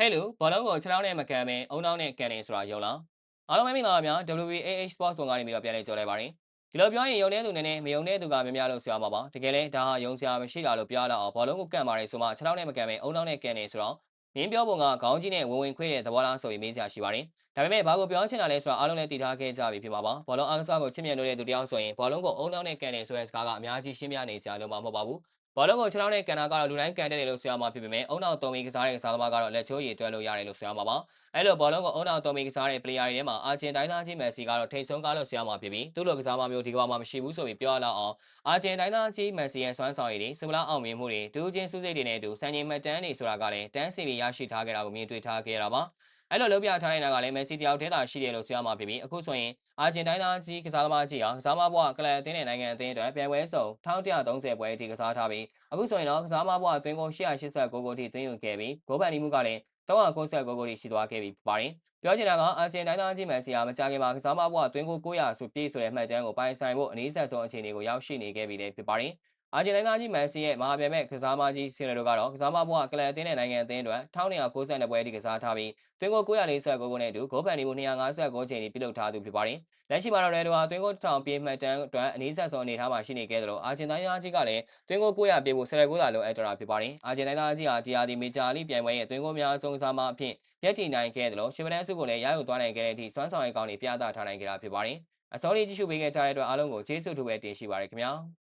ဟဲ့လူဘောလုံးကိုခြေထောက်နဲ့မကန်ဘဲအုံနောက်နဲ့ကန်နေဆိုတာယုံလားအားလုံးပဲမင်္ဂလာပါဗျာ WAH Sports ပုံကနေပြီးတော့ပြန်လည်ကြိုလိုက်ပါတယ်ဒီလိုပြောရင်ယုံတဲ့သူနဲ့မယုံတဲ့သူကများများလို့ဆရာမှာပါတကယ်လဲဒါဟာယုံစရာမရှိတာလို့ပြောရတော့ဘောလုံးကိုကန်ပါတယ်ဆိုမှခြေထောက်နဲ့မကန်ဘဲအုံနောက်နဲ့ကန်နေဆိုတော့မင်းပြောပုံကခေါင်းကြီးနဲ့ဝင်ခွေးတဲ့သဘောလားဆိုပြီးမေးစရာရှိပါတယ်ဒါပေမဲ့ဘာကိုပြောချင်တာလဲဆိုတာအားလုံးလည်းသိထားခဲ့ကြပြီဖြစ်မှာပါဘောလုံးအားကစားကိုချစ်မြတ်လို့တဲ့သူတယောက်ဆိုရင်ဘောလုံးကိုအုံနောက်နဲ့ကန်နေဆိုတဲ့စကားကအများကြီးရှင်းပြနေစရာလုံးမဟုတ်ပါဘူးဘောလုံးကိုခြေထောက်နဲ့ကန်တာကတော့လူတိုင်းကန်တယ်လို့ဆိုရမှာဖြစ်ပေမဲ့အုံနောက်သုံးပြီးကစားတဲ့ကစားသမားကတော့လက်ချိုးရည်တွဲလို့ရတယ်လို့ဆိုရမှာပါအဲ့လိုဘောလုံးကိုအုံနောက်သုံးပြီးကစားတဲ့ player တွေထဲမှာအာဂျင်တိုင်းသားကြီးမက်ဆီကတော့ထိတ်ဆုံးကားလို့ဆိုရမှာဖြစ်ပြီးသူ့လိုကစားမမျိုးဒီကမ္ဘာမှာမရှိဘူးဆိုပြီးပြောရလောက်အောင်အာဂျင်တိုင်းသားကြီးမက်ဆီရဲ့စွမ်းဆောင်ရည်တွေစမလားအောင်မြင်မှုတွေတူးချင်းစုစိတ်တွေနဲ့အတူစံချိန်မှတ်တမ်းတွေဆိုတာကလည်းတန်းစီပြီးရရှိထားခဲ့တာကိုမြင်တွေ့ထားခဲ့ရတာပါအဲ့လိုလုပ်ပြထားနေတာကလည်းမက်ဆီတယောက်တည်းသာရှိတယ်လို့ဆိုရမှာဖြစ်ပြီးအခုဆိုရင်အာဂျင်တိုင်းသားကြီးကစားသမားကြီးအောင်ကစားမဘွားကလပ်အသင်းနဲ့နိုင်ငံအသင်းအတွက်ပြိုင်ပွဲစုံ1130ပွဲအထိကစားထားပြီးအခုဆိုရင်တော့ကစားမဘွားအသင်းကို889ဂိုးထိသွင်းယူခဲ့ပြီးဂိုးပန်နီမှုကလည်း396ဂိုးထိရှိသွားခဲ့ပြီဖြစ်ပါတယ်ပြောချင်တာကအာဂျင်တိုင်းသားကြီးမက်ဆီယာမကြခင်မှာကစားမဘွားသွင်းကို900ဆိုပြည့်ဆိုတဲ့မှတ်တမ်းကိုပိုင်ဆိုင်ဖို့အနည်းဆက်ဆုံးအခြေအနေကိုရောက်ရှိနေခဲ့ပြီလည်းဖြစ်ပါတယ်အာဂျင်တိုင်းသားကြီးမက်ဆီရဲ့မဟာဗျံမဲ့ကစားမကြီးဆီရလိုကတော့ကစားမဘွားကလပ်အသင်းနဲ့နိုင်ငံအသင်းအတွက်1292ပွဲအထိကစားထားပြီးသွင်းကို949ဂိုးနဲ့အတူဂိုးပန်နီမှု259ချိန်ထိပြုလုပ်ထားသူဖြစ်ပါတယ်လက်ရှိမှာတော့ရဲတို့ဟာသွင်းကို1000ပြည့်မှတ်တမ်းအတွက်အနည်းဆက်ဆုံးအနေထားမှာရှိနေခဲ့သလိုအာဂျင်တိုင်းသားကြီးကလည်းသွင်းကို900ပြည့်ဖို့19သာလိုအပ်တော်တာဖြစ်ပါတယ်အာဂျင်တိုင်းသားကြီးဟာဒီဟာဒီမေဂျာလိပြိုင်ပွဲရဲ့သွင်းကိုများအဆုံးအစားမအဖြစ်ရက်တည်နိုင်ခဲ့တယ်လို့ရှင်မတန်းစုကိုလည်းရယူသွားနိုင်ခဲ့တဲ့အထိစွမ်းဆောင်ရည်ကောင်းတွေပြသထားနိုင်ခဲ့တာဖြစ်ပါတယ်။အစောလေးကြည့်ရှုပေးခဲ့ကြတဲ့အတွက်အားလုံးကိုကျေးဇူးတူပဲတင်ရှိပါရခင်ဗျာ။